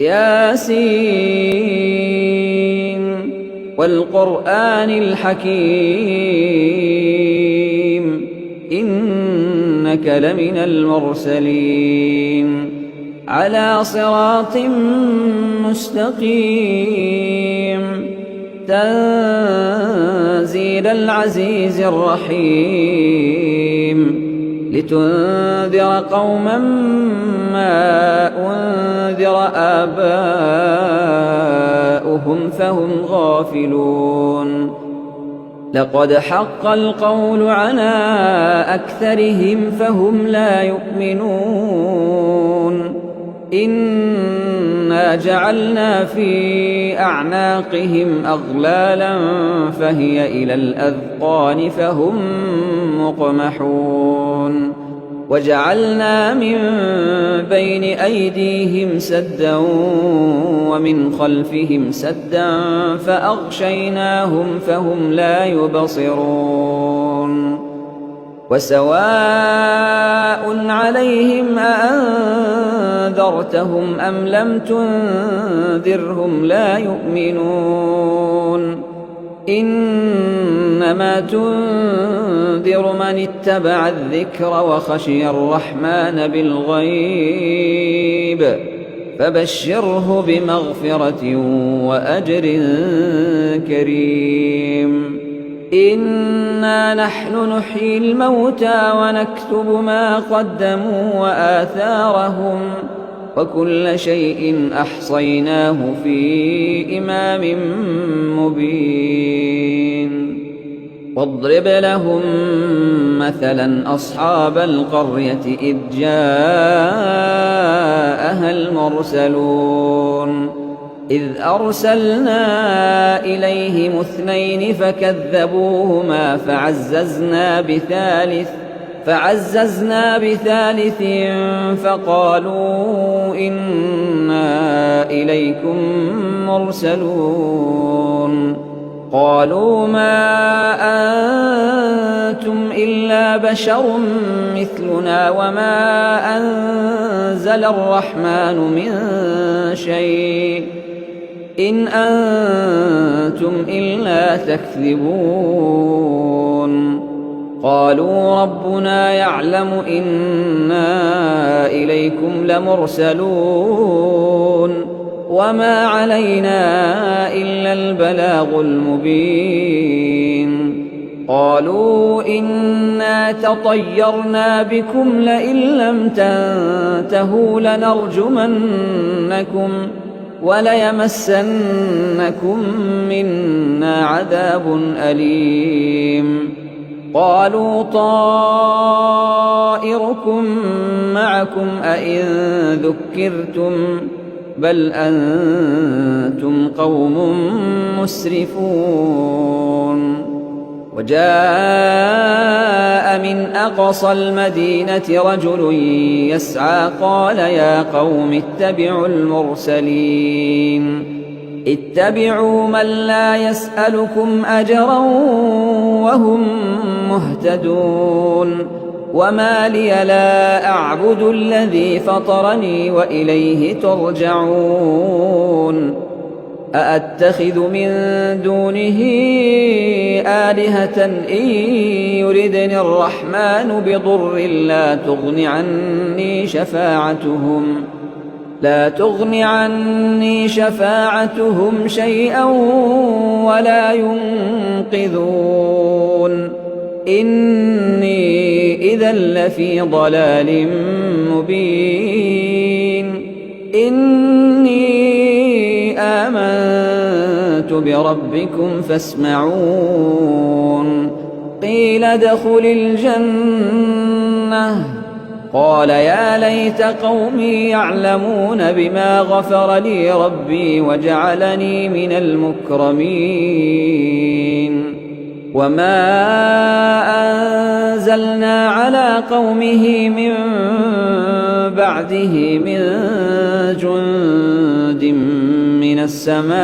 ياسين والقرآن الحكيم إنك لمن المرسلين على صراط مستقيم تنزيل العزيز الرحيم لتنذر قوما ما أنذر آباؤهم فهم غافلون لقد حق القول على أكثرهم فهم لا يؤمنون إنا جعلنا في أعناقهم أغلالا فهي إلى الأذقان فهم مقمحون وجعلنا من بين أيديهم سدا ومن خلفهم سدا فأغشيناهم فهم لا يبصرون وسواء عليهم أأنذرتهم أم لم تنذرهم لا يؤمنون إنما تنذر من اتبع الذكر وخشي الرحمن بالغيب فبشره بمغفرة وأجر كريم إنا نحن نحيي الموتى ونكتب ما قدموا وآثارهم وكل شيء أحصيناه في إمام مبين واضرب لهم مثلا أصحاب القرية إذ جاءها المرسلون إذ أرسلنا إليهم اثنين فكذبوهما فعززنا بثالث فقالوا إنا إليكم مرسلون قالوا ما أنتم إلا بشر مثلنا وما أنزل الرحمن من شيء إن أنتم إلا تكذبون قالوا ربنا يعلم إنا إليكم لمرسلون وما علينا إلا البلاغ المبين قالوا إنا تطيرنا بكم لئن لم تنتهوا لنرجمنكم وليمسنكم منا عذاب أليم قالوا طائركم معكم أئن ذكرتم بل أنتم قوم مسرفون وجاء من أقصى المدينة رجل يسعى قال يا قوم اتبعوا المرسلين اتبعوا من لا يسألكم أجرا وهم مهتدون وما لي لا أعبد الذي فطرني وإليه ترجعون أأتخذ من دونه آلهة إن يردني الرحمن بضر لا تغن عني شفاعتهم شيئا ولا ينقذون إني إذا لفي ضلال مبين إني آمنت بربكم فاسمعون قيل ادخل الجنة قال يا ليت قومي يعلمون بما غفر لي ربي وجعلني من المكرمين وما أنزلنا على قومه من بعده من جند من السماء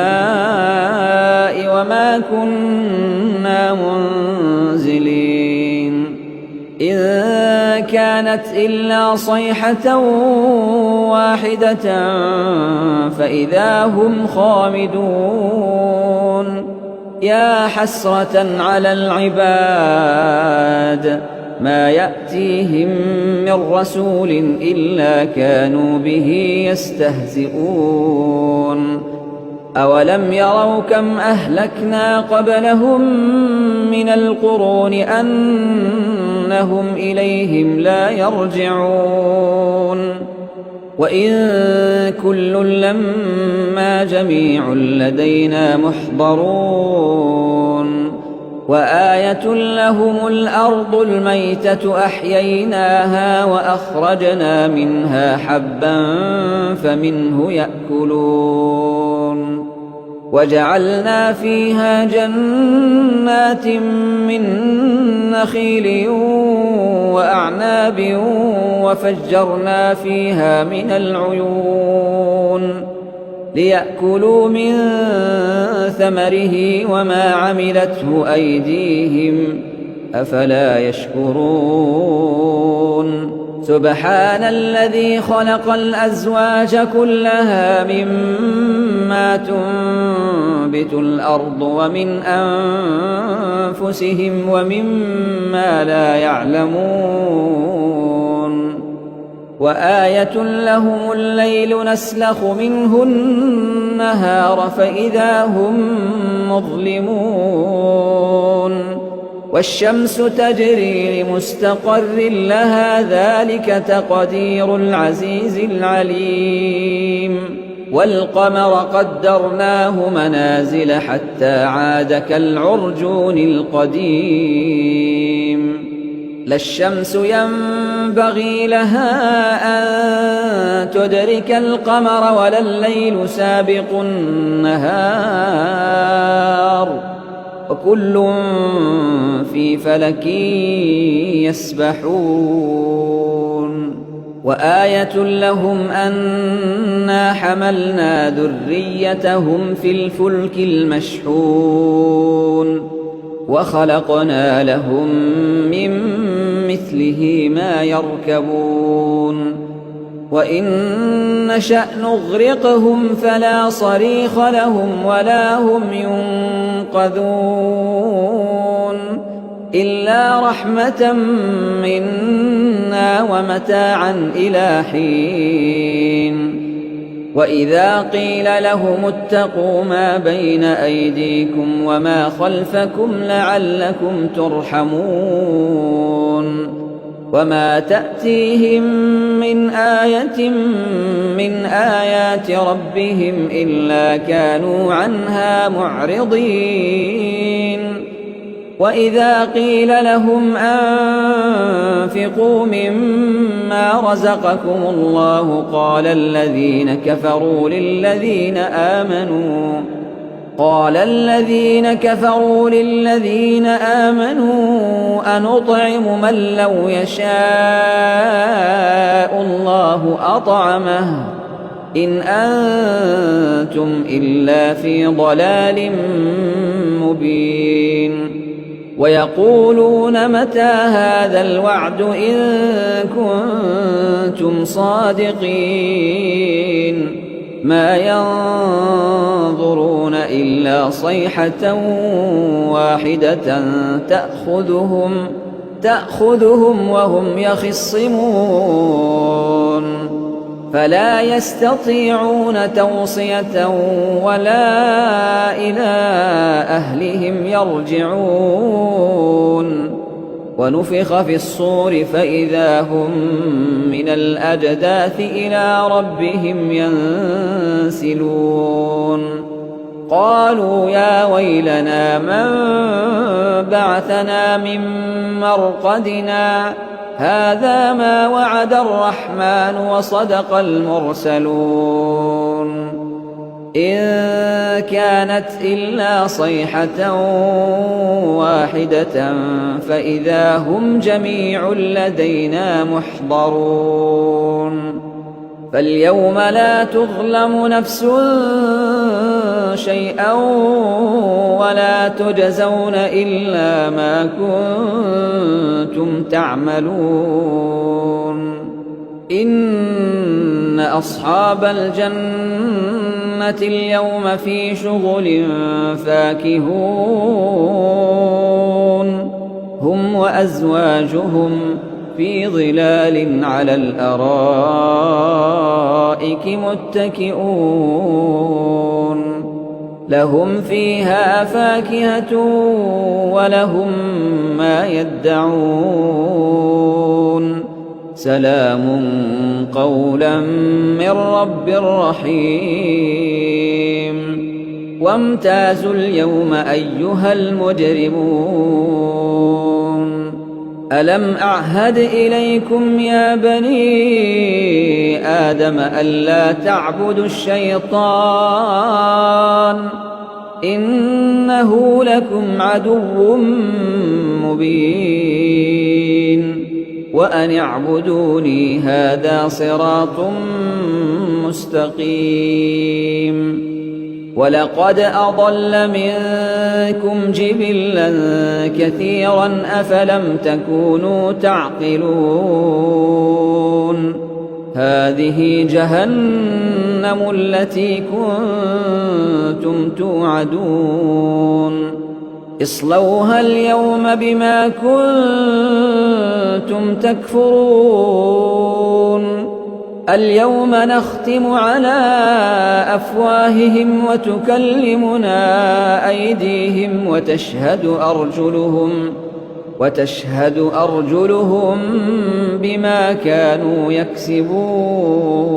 وما كنا منزلين إن كانت إلا صيحة واحدة فإذا هم خامدون يا حسرة على العباد ما يأتيهم من رسول إلا كانوا به يستهزئون أولم يروا كم أهلكنا قبلهم من القرون أنهم إليهم لا يرجعون وإن كل لما جميع لدينا محضرون وآية لهم الأرض الميتة أحييناها وأخرجنا منها حبا فمنه يأكلون وجعلنا فيها جنات من نخيل وأعناب وفجرنا فيها من العيون ليأكلوا من ثمره وما عملته أيديهم أفلا يشكرون سبحان الذي خلق الأزواج كلها مما تنبت الأرض ومن أنفسهم ومما لا يعلمون وآية لهم الليل نسلخ منه النهار فإذا هم مظلمون والشمس تجري لمستقر لها ذلك تقدير العزيز العليم والقمر قدرناه منازل حتى عاد كالعرجون القديم لا الشمس ينبغي لها أن تدرك القمر ولا الليل سابق النهار وكل في فلك يسبحون وآية لهم أنا حملنا ذريتهم في الفلك المشحون وخلقنا لهم من مثله ما يركبون وإن نشأ نغرقهم فلا صريخ لهم ولا هم ينقذون إلا رحمة منا ومتاعا إلى حين وإذا قيل لهم اتقوا ما بين أيديكم وما خلفكم لعلكم ترحمون وما تأتيهم من آية من آيات ربهم إلا كانوا عنها معرضين وإذا قيل لهم أنفقوا مما رزقكم الله قال الذين كفروا للذين آمنوا أنطعم من لو يشاء الله أطعمه إن أنتم إلا في ضلال مبين ويقولون متى هذا الوعد إن كنتم صادقين ما ينظرون إلا صيحة واحدة تأخذهم وهم يخصمون فلا يستطيعون توصية ولا إلى أهلهم يرجعون ونفخ في الصور فإذا هم من الأجداث إلى ربهم ينسلون قالوا يا ويلنا من بعثنا من مرقدنا هذا ما وعد الرحمن وصدق المرسلون إن كانت إلا صيحة واحدة فإذا هم جميع لدينا محضرون فاليوم لا تظلم نفس شيئا ولا تجزون إلا ما كنتم تعملون إن أصحاب الجنة اليوم في شغل فاكهون هم وأزواجهم في ظلال على الأرائك متكئون لهم فيها فاكهة ولهم ما يدعون سلام قولا من رب رحيم وامتازوا اليوم أيها المجرمون ألم أعهد إليكم يا بني آدم ألا تعبدوا الشيطان إنه لكم عدو مبين وأن اعبدوني هذا صراط مستقيم ولقد أضل منكم جبلا كثيرا أفلم تكونوا تعقلون هذه جهنم التي كنتم توعدون اصلوها اليوم بما كنتم تكفرون اليوم نختم على أفواههم وتكلمنا أيديهم وتشهد أرجلهم بما كانوا يكسبون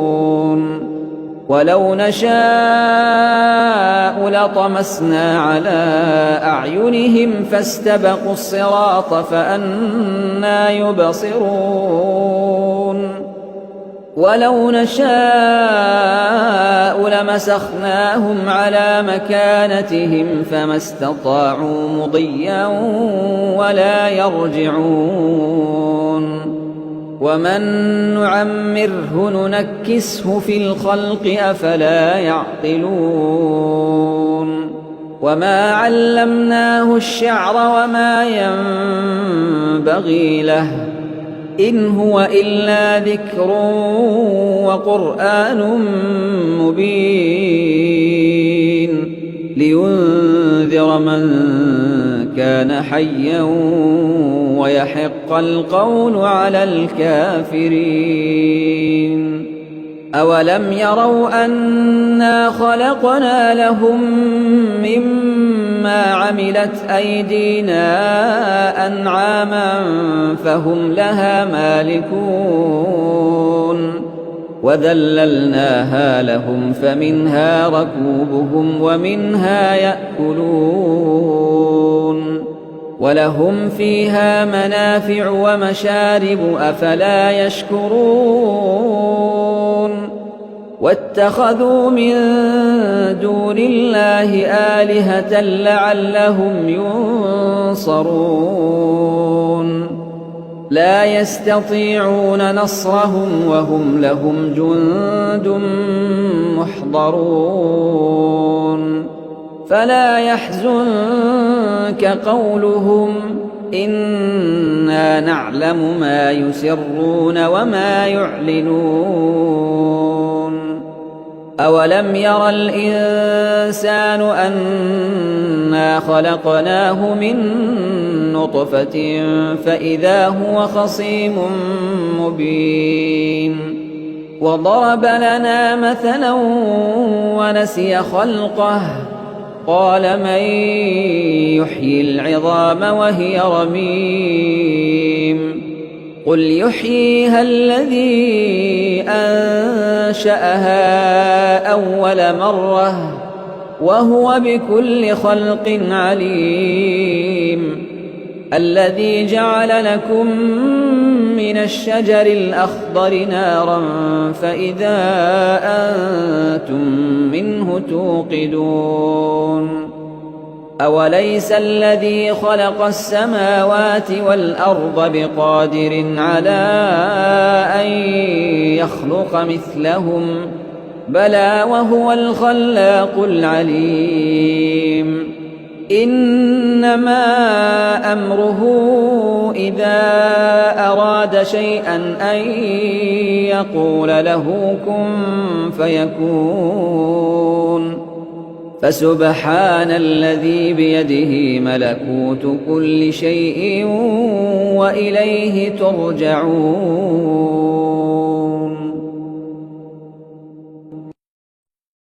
ولو نشاء لطمسنا على أعينهم فاستبقوا الصراط فأنى يبصرون ولو نشاء لمسخناهم على مكانتهم فما استطاعوا مضيا ولا يرجعون ومن نعمره ننكسه في الخلق أفلا يعقلون وما علمناه الشعر وما ينبغي له إن هو إلا ذكر وقرآن مبين لينذر من كان حيا ويحق القول على الكافرين أولم يروا أنا خلقنا لهم مما عملت أيدينا أنعاما فهم لها مالكون وذللناها لهم فمنها ركوبهم ومنها يأكلون ولهم فيها منافع ومشارب أفلا يشكرون واتخذوا من دون الله آلهة لعلهم ينصرون لا يستطيعون نصرهم وهم لهم جند محضرون فلا يحزنك قولهم إنا نعلم ما يسرون وما يعلنون أولم ير الإنسان أنا خلقناه من نطفة فإذا هو خصيم مبين وضرب لنا مثلا ونسي خلقه قال من يحيي العظام وهي رميم قل يحييها الذي أنشأها أول مرة وهو بكل خلق عليم الذي جعل لكم من الشجر الأخضر نارا فإذا أنتم منه توقدون أوليس الذي خلق السماوات والأرض بقادر على أن يخلق مثلهم بلى وهو الخلاق العليم إنما أمره إذا أراد شيئا أن يقول له كن فيكون. فسبحان الذي بيده ملكوت كل شيء وإليه ترجعون.